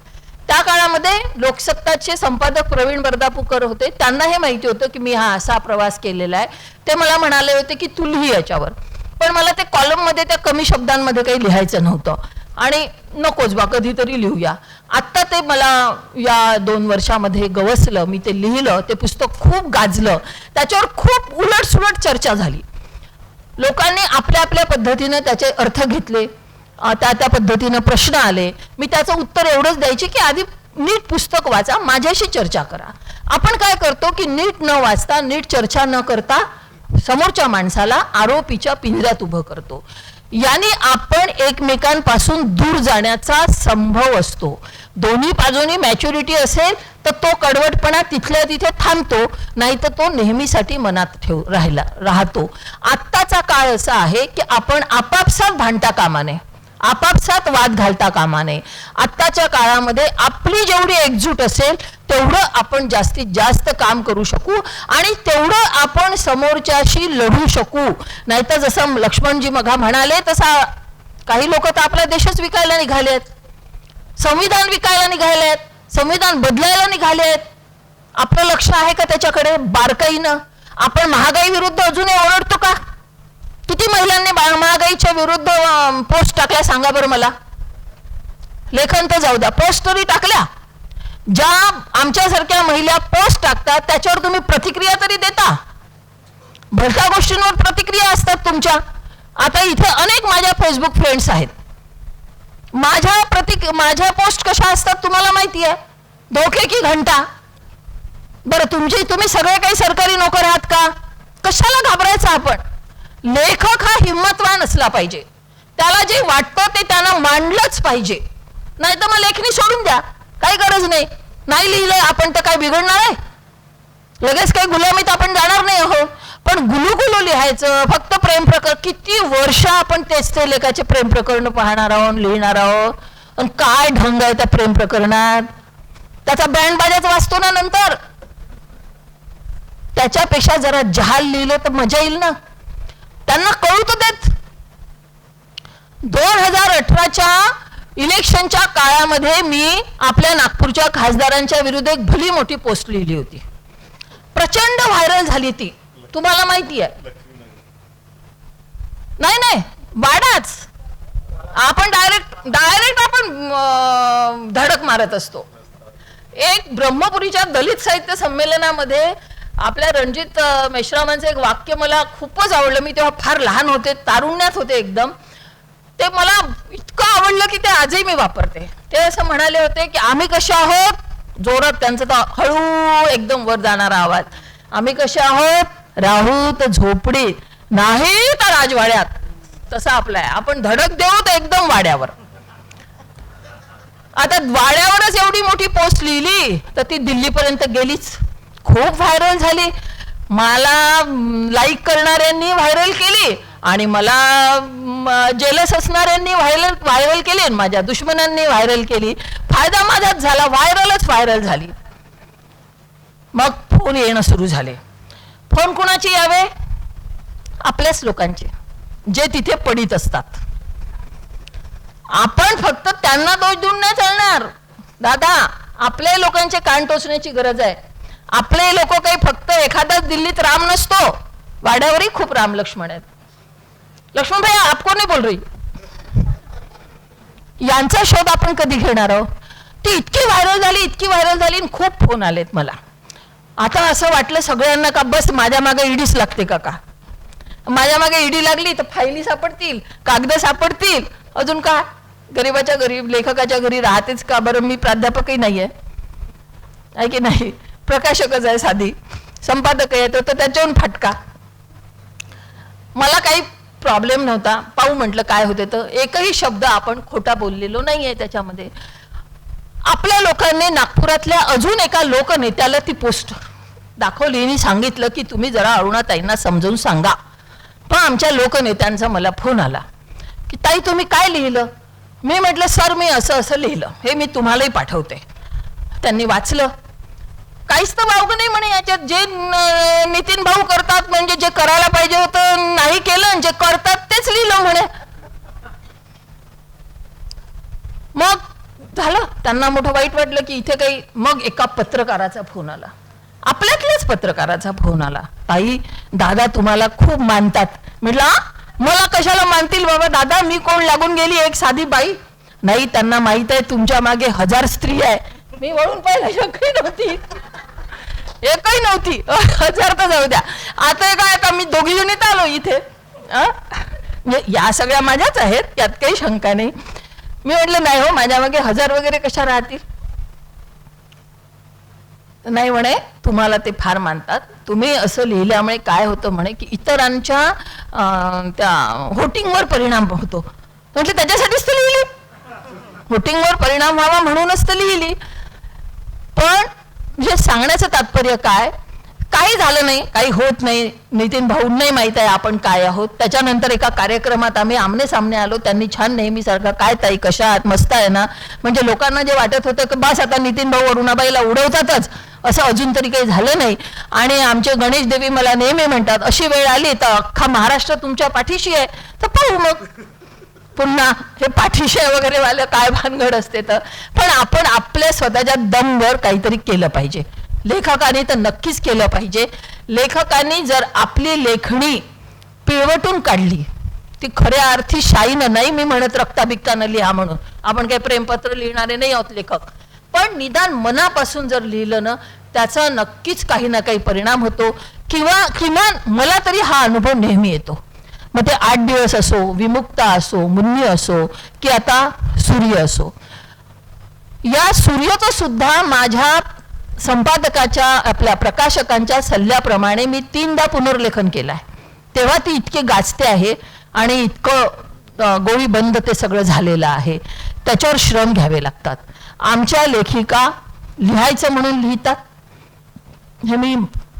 त्या काळामध्ये लोकसत्ताचे संपादक प्रवीण बर्दापूरकर होते, त्यांना हे माहिती होतं की मी हा असा प्रवास केलेला आहे. ते मला म्हणाले होते की तू लिही याच्यावर, पण मला ते कॉलममध्ये त्या कमी शब्दांमध्ये काही लिहायचं नव्हतं आणि नकोच बा, कधीतरी लिहूया. आत्ता ते मला या 2 वर्षामध्ये गवसलं, मी ते लिहिलं, ते पुस्तक खूप गाजलं, त्याच्यावर खूप उलटसुलट चर्चा झाली, लोकांनी आपल्या आपल्या पद्धतीनं त्याचे अर्थ घेतले, त्या पद्धतीनं प्रश्न आले. मी त्याचं उत्तर एवढंच द्यायची की आधी नीट पुस्तक वाचा, माझ्याशी चर्चा करा. आपण काय करतो की नीट न वाचता, नीट चर्चा न करता समोरच्या माणसाला आरोपीच्या पिंजऱ्यात उभं करतो. याने आपण एकमेकांपासून दूर जाण्याचा संभव असतो. दोन्ही बाजूनी मॅच्युरिटी असेल तर तो कडवटपणा तिथल्या तिथे थांबतो, नाही तर तो नेहमीसाठी मनात राहतो. आत्ताचा काळ असा आहे की आपण आपापसात भांडता कामा नये, आपापसात वाद घालता कामा नये. आत्ताच्या काळामध्ये आपली जेवढी एकजूट असेल तेवढं आपण जास्तीत जास्त काम करू शकू आणि तेवढं आपण समोरच्याशी लढू शकू. नाहीतर जसं लक्ष्मणजी मघा म्हणाले तसा काही लोक तर आपला देशच विकायला निघालेत, संविधान विकायला निघालेत, संविधान बदलायला निघालेत. आपलं लक्ष आहे का त्याच्याकडे बारकाईनं? आपण महागाई विरुद्ध अजूनही ओरडतो का? किती महिलांनी महागाईच्या विरुद्ध पोस्ट टाकल्या सांगा बरं मला. लेखन तर जाऊ द्या, पोस्ट तरी टाकल्या. ज्या आमच्यासारख्या महिला पोस्ट टाकतात त्याच्यावर तुम्ही प्रतिक्रिया तरी देता? भलत्या गोष्टींवर प्रतिक्रिया असतात तुमच्या. आता इथे अनेक माझ्या फेसबुक फ्रेंड्स आहेत, माझ्या पोस्ट कशा असतात तुम्हाला माहिती आहे? धोके की घंटा. बरं तुम्ही सगळे काही सरकारी नोकर आहात का? कशाला घाबरायचं आपण? लेखक हा हिंमतवान असला पाहिजे, त्याला जे वाटतं ते त्यानं मांडलंच पाहिजे. नाही तर मग लेखणी सोडून द्या, काही गरज नाही. नाही लिहिलंय आपण तर काय बिघडणार आहे? लगेच काही गुलामीत आपण जाणार नाही आहो. पण गुलू लिहायचं, फक्त प्रेम प्रकरण, किती वर्ष आपण तेच ते लेखाचे प्रेम प्रकरण पाहणार आहोत, लिहिणार आहोत. आणि काय ढंग आहे त्या प्रेम प्रकरणात, त्याचा बँड बाजाच वाचतो ना नंतर. त्याच्यापेक्षा जरा जहाल लिहिलं तर मजा येईल ना, त्यांना कळू तर देत. 2018च्या इलेक्शनच्या काळामध्ये मी आपल्या नागपूरच्या खासदारांच्या विरुद्ध एक भली मोठी पोस्ट लिहिली होती, प्रचंड व्हायरल झाली ती, तुम्हाला माहिती आहे. नाही वाडाच, आपण डायरेक्ट आपण धडक मारत असतो. एक ब्रह्मपुरीच्या दलित साहित्य संमेलनामध्ये आपल्या रणजित मेश्रामांचं एक वाक्य मला खूपच आवडलं. मी तेव्हा फार लहान होते, तारुण्यात होते एकदम. ते मला इतकं आवडलं की ते आजही मी वापरते. ते असं म्हणाले होते की आम्ही कसे आहोत, जोरात त्यांचा तर हळू एकदम वर जाणारा आवाज, आम्ही कसे आहोत, राहू तर झोपडीत नाही तर राजवाड्यात. तसं आपलं आहे, आपण धडक देऊ तर एकदम वाड्यावर. आता वाड्यावरच एवढी मोठी पोस्ट लिहिली तर ती दिल्लीपर्यंत गेलीच, खूप व्हायरल झाली. मला लाईक करणाऱ्यांनी व्हायरल केली आणि मला जेलस असणाऱ्यांनी व्हायरल केली आणि माझ्या दुश्मनांनी व्हायरल केली. फायदा माझाच झाला, व्हायरल झाली. मग फोन येणं सुरू झाले. फोन कुणाचे यावे? आपल्याच लोकांचे, जे तिथे पडित असतात. आपण फक्त त्यांना दोष देऊन नाही चालणार दादा. आपल्या लोकांचे कान टोचण्याची गरज आहे. आपले लोक काही फक्त एखादाच दिल्लीत राम नसतो, वाड्यावरही खूप राम लक्ष्मण आहेत. लक्ष्मण भाई आपको नाही बोल रही, यांचा शोध आपण कधी घेणार आहोत? ती इतकी व्हायरल झाली आणि खूप फोन आलेत मला. आता असं वाटलं सगळ्यांना का बस माझ्या मागे ईडीच लागते का? माझ्या मागे ईडी लागली तर फायली सापडतील, कागद सापडतील, अजून का गरीबाच्या गरीब लेखकाच्या घरी राहतेच का बरं? मी प्राध्यापकही नाही आहे की नाही, प्रकाशकच आहे, साधी संपादक येतो तर त्याच्याहून फटका. मला काही प्रॉब्लेम नव्हता. पाहू म्हटलं काय होते तर एकही शब्द आपण खोटा बोललेलो नाहीये त्याच्यामध्ये. आपल्या लोकांनी नागपुरातल्या अजून एका लोकनेत्याला ती पोस्ट दाखवली आणि सांगितलं की तुम्ही जरा अरुणाताईंना समजावून सांगा. मग आमच्या लोकनेत्यांचा मला फोन आला की ताई तुम्ही काय लिहिलं. मी म्हटलं सर मी असं असं लिहिलं, हे मी तुम्हालाही पाठवते. त्यांनी वाचलं. काहीच तर वावगं नाही म्हणे याच्यात. जे नितीन भाऊ करतात म्हणजे जे करायला पाहिजे होतं नाही केलं, जे करतात तेच लिहिलं म्हणे. मग झालं, त्यांना मोठं वाईट वाटलं की इथे काही. मग एका पत्रकाराचा फोन आला, आपल्यातल्याच पत्रकाराचा फोन आला, ताई दादा तुम्हाला खूप मानतात. म्हटलं मला कशाला मानतील बाबा दादा, मी कोण लागून गेली एक साधी बाई. नाही त्यांना माहित आहे तुमच्या मागे 1000 स्त्री आहे. मी वळून पाहिलं एकही नव्हती, एकही नव्हती. 1000 तर जाऊ द्या, आता काय का मी दोघी जणीत आलो इथे. या सगळ्या माझ्याच आहेत, यात काही शंका नाही. मी म्हटलं नाही हो, माझ्या मागे 1000 वगैरे कशा राहतील. नाही म्हणे तुम्हाला ते फार मानतात, तुम्ही असं लिहिल्यामुळे काय होतं म्हणे की इतरांच्या त्या व्होटिंगवर परिणाम होतो. म्हटलं त्याच्यासाठीच तर लिहिली, व्होटिंगवर परिणाम व्हावा म्हणूनच तर लिहिली. पण म्हणजे सांगण्याचं तात्पर्य काय, काही झालं नाही, काही होत नाही. नितीन भाऊंनाही माहित आहे आपण काय आहोत. त्याच्यानंतर एका कार्यक्रमात आम्ही आमने सामने आलो, त्यांनी छान नेहमीसारखं काय ताई कशा आहात, मस्त आहे ना. म्हणजे लोकांना जे वाटत होतं की बस आता नितीन भाऊ अरुणाबाईला उडवतातच, असं अजून तरी काही झालं नाही. आणि आमचे गणेश देवी मला नेहमी म्हणतात अशी वेळ आली तर अख्खा महाराष्ट्र तुमच्या पाठीशी आहे, तर पाहू मग पुन्हा हे पाठीशी वगैरे वालं काय भानगड असते. तर पण आपण आपल्या स्वतःच्या दमवर काहीतरी केलं पाहिजे. लेखकाने तर नक्कीच केलं पाहिजे. लेखकांनी जर आपली लेखणी पिळवटून काढली, ती खऱ्या अर्थी शाईनं, नाही मी म्हणत रक्ताबिक्तानं लिहा म्हणून, आपण काही प्रेमपत्र लिहिणारे नाही आहोत लेखक, पण निदान मनापासून जर लिहिलं ना त्याचा नक्कीच काही ना काही परिणाम होतो. किंवा किमान मला तरी हा अनुभव नेहमी येतो. मग ते 8 दिवस असो, विमुक्ता असो, मुन्नी असो, की आता सूर्य असो. या सूर्याचं सुद्धा माझ्या संपादकाच्या आपल्या प्रकाशकांच्या सल्ल्याप्रमाणे मी 3दा पुनर्लेखन केलं आहे. तेव्हा ती इतके गाजते आहे आणि इतकं गोळीबंद ते सगळं झालेलं आहे. त्याच्यावर श्रम घ्यावे लागतात. आमच्या लेखिका लिहायचं म्हणून लिहितात, हे मी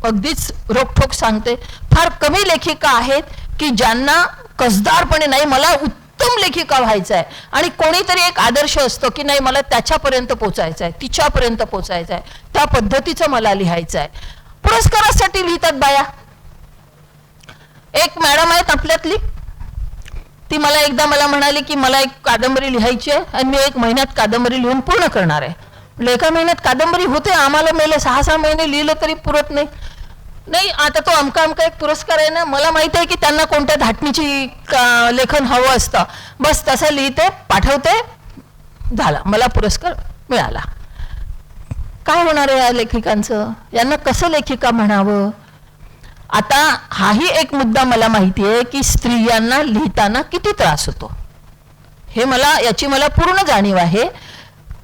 अगदीच रोखठोक सांगते. फार कमी लेखिका आहेत की ज्यांना कसदारपणे नाही मला उत्तम लेखिका व्हायचं आहे, आणि कोणीतरी एक आदर्श असतो की नाही मला त्याच्यापर्यंत पोचायचं आहे, तिच्यापर्यंत पोचायचं आहे, त्या पद्धतीचं मला लिहायचं आहे. पुरस्कारासाठी लिहितात बाया. एक मॅडम आहेत आपल्यातली, ती मला एकदा म्हणाली की मला एक कादंबरी लिहायची आहे आणि मी 1 महिन्यात कादंबरी लिहून पूर्ण करणार आहे. म्हणजे 1 महिन्यात कादंबरी होते, आम्हाला मेले 6-6 महिने लिहिलं तरी पुरत नाही. नाही आता तो अमका एक पुरस्कार आहे ना, मला माहिती आहे की त्यांना कोणत्या धाटणीची लेखन हवं असतं, बस तसं लिहिते पाठवते, झाला मला पुरस्कार मिळाला. काय होणार आहे या लेखिकांचं, यांना कसं लेखिका म्हणावं. आता हाही एक मुद्दा मला माहिती आहे की स्त्रियांना लिहिताना किती त्रास होतो, हे याची मला पूर्ण जाणीव आहे.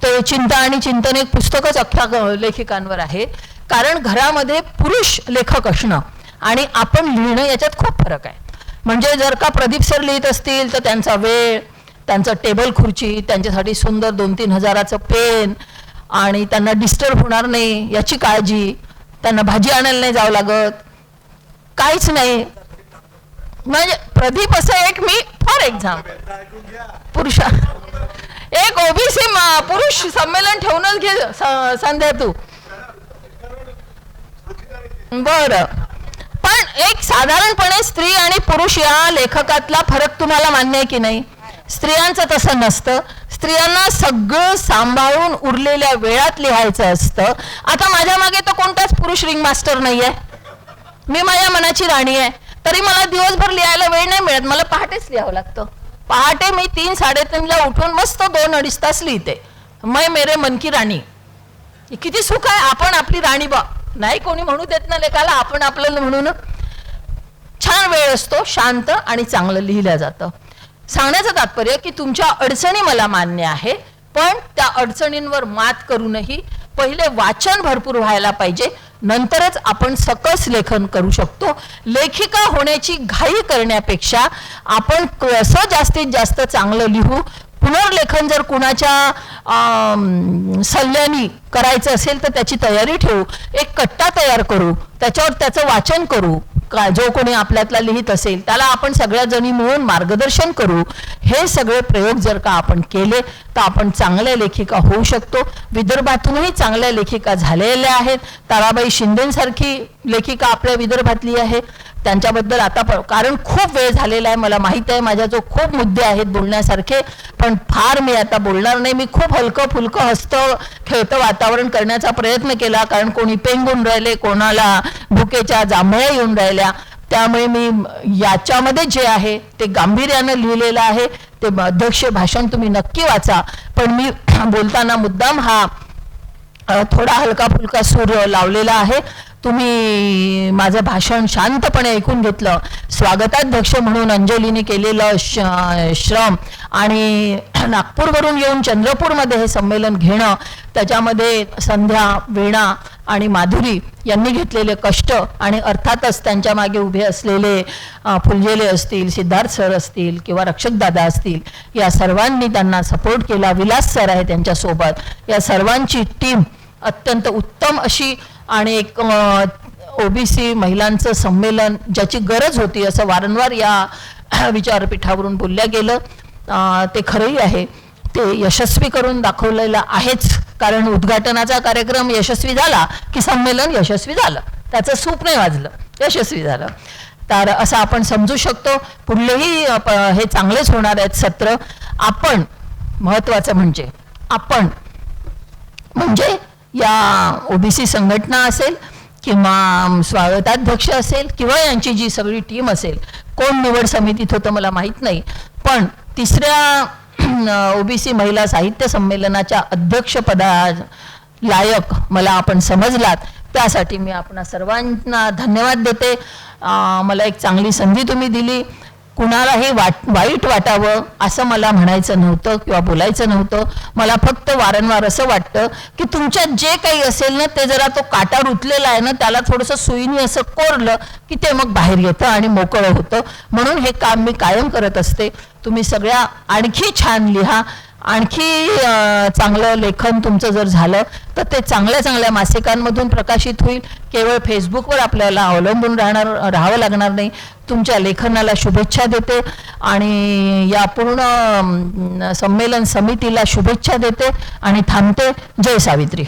ते चिंता आणि चिंतन एक पुस्तकच अख्ख्या लेखिकांवर आहे. कारण घरामध्ये पुरुष लेखक असणं आणि आपण लिहिणं याच्यात खूप फरक आहे. म्हणजे जर का प्रदीप सर लिहित असतील तर त्यांचा वेळ, त्यांचं टेबल खुर्ची, त्यांच्यासाठी सुंदर 2-3 हजाराचं पेन, आणि त्यांना डिस्टर्ब होणार नाही याची काळजी, त्यांना भाजी आणायला नाही जावं लागत, काहीच नाही. म्हणजे प्रदीप असं एक मी फॉर एक्झाम्पल पुरुषा एक ओबीसी पुरुष संमेलन ठेवूनच घे संध्या तू. बरं, पण एक साधारणपणे स्त्री आणि पुरुष या लेखकातला फरक तुम्हाला मान्य आहे की नाही. स्त्रियांचं तसं नसतं. स्त्रियांना सगळं सांभाळून उरलेल्या वेळात लिहायचं असतं. आता माझ्या मागे तर कोणताच पुरुष रिंग मास्टर नाही आहे, मी माझ्या मनाची राणी आहे, तरी मला दिवसभर लिहायला वेळ नाही मिळत. मला पहाटेच लिहावं लागतं. पहाटे मी 3-3:30ला उठून मस्त 2-2.5 तास लिहिते. मै मेरे मन की राणी. किती सुख आहे, आपण आपली राणी बा, नाही कोणी म्हणू देत ना लेखाला, आपण आपल्याला म्हणून. छान वेळ असतो, शांत आणि चांगलं लिहिलं जातं. सांगण्याचं तात्पर्य की तुमच्या अडचणी मला मान्य आहे, पण त्या अडचणींवर मात करूनही पहिले वाचन भरपूर व्हायला पाहिजे, नंतरच आपण सकस लेखन करू शकतो. लेखिका होण्याची घाई करण्यापेक्षा आपण कसं जास्तीत जास्त चांगलं लिहू. पुनर्लेखन जर कुणाच्या सल्ल्याने करायचं असेल तर त्याची तयारी ठेवू, एक कट्टा तयार करू, त्याच्यावर त्याचं वाचन करू, जो कोणी आपल्यातला लिहित असेल त्याला आपण सगळ्या जणी मिळून मार्गदर्शन करू. हे सगळे प्रयोग जर का आपण केले तर आपण चांगल्या लेखिका होऊ शकतो. विदर्भातूनही चांगल्या लेखिका झालेल्या आहेत. ताराबाई शिंदेसारखी लेखिका आपल्या विदर्भातली आहे. त्यांच्याबद्दल आता कारण खूप वेळ झालेला आहे, मला माहीत आहे माझ्या जो खूप मुद्दे आहेत बोलण्यासारखे, पण फार मी आता बोलणार नाही. मी खूप हलकं फुलकं हसतं खेळतं वातावरण करण्याचा प्रयत्न केला, कारण कोणी पेंगून राहिले, कोणाला भुकेच्या जांभळ्या येऊन राहिल्या. त्यामुळे मी याच्यामध्ये जे आहे ते गांभीर्यानं लिहिलेलं आहे. ते अध्यक्ष भाषण तुम्ही नक्की वाचा. पण मी बोलताना मुद्दाम हा थोडा हलका फुलका सूर लावलेला आहे. तुम्ही माझं भाषण शांतपणे ऐकून घेतलं. स्वागताध्यक्ष म्हणून अंजलीने केलेलं श्रम आणि नागपूरवरून येऊन चंद्रपूरमध्ये हे संमेलन घेणं, त्याच्यामध्ये संध्या, वीणा आणि माधुरी यांनी घेतलेले कष्ट आणि अर्थातच त्यांच्या मागे उभे असलेले फुलझेले असतील, सिद्धार्थ सर असतील किंवा रक्षकदादा असतील, या सर्वांनी त्यांना सपोर्ट केला. विलास सर आहे त्यांच्यासोबत. या सर्वांची टीम अत्यंत उत्तम अशी आणि एक ओबीसी महिलांचं संमेलन ज्याची गरज होती असं वारंवार या विचारपीठावरून बोलल्या गेलं. ते खरंही आहे. ते यशस्वी करून दाखवलेलं आहेच, कारण उद्घाटनाचा कार्यक्रम यशस्वी झाला की संमेलन यशस्वी झालं, त्याचं सूप नाही वाजलं, यशस्वी झालं. तर असं आपण समजू शकतो. पुढलेही हे चांगलेच होणार आहेत सत्र. आपण महत्त्वाचं आपण म्हणजे या ओबीसी संघटना असेल किंवा स्वागताध्यक्ष असेल किंवा यांची जी सगळी टीम असेल, कोण निवड समितीत होतं मला माहीत नाही, पण तिसऱ्या ओबीसी महिला साहित्य संमेलनाच्या अध्यक्षपदा लायक मला आपण समजलात, त्यासाठी मी आपणा सर्वांना धन्यवाद देते. मला एक चांगली संधी तुम्ही दिली. कुणालाही वाईट वाटावं असं मला म्हणायचं नव्हतं किंवा बोलायचं नव्हतं. मला फक्त वारंवार असं वाटतं की तुमच्यात जे काही असेल ना, ते जरा तो काटा रुतलेला आहे ना, त्याला थोडंसं सुईने असं कोरलं की ते मग बाहेर येतं आणि मोकळं होतं. म्हणून हे काम मी कायम करत असते. तुम्ही सगळ्या आणखी छान लिहा. आणखी चांगलं लेखन तुमचं जर झालं तर ते चांगल्या चांगल्या मासिकांमधून प्रकाशित होईल. केवळ फेसबुकवर आपल्याला अवलंबून राहावं लागणार नाही. तुमच्या लेखनाला शुभेच्छा देते आणि या पूर्ण संमेलन समितीला शुभेच्छा देते आणि थांबते. जय सावित्री.